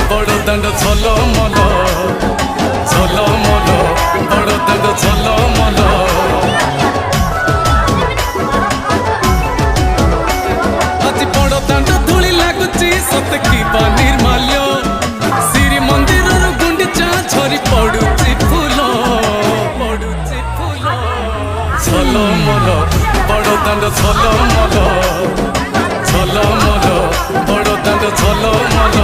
बड़ दांड झलमल झलमल बड़ दांड झलमल आज बड़ दांड धूली लगुची सत की निर्माल्य श्री मंदिर गुंडीचा झरी पड़ुची फूल झलमल बड़ दांड झलमल झलमल बड़ दांड झलमल।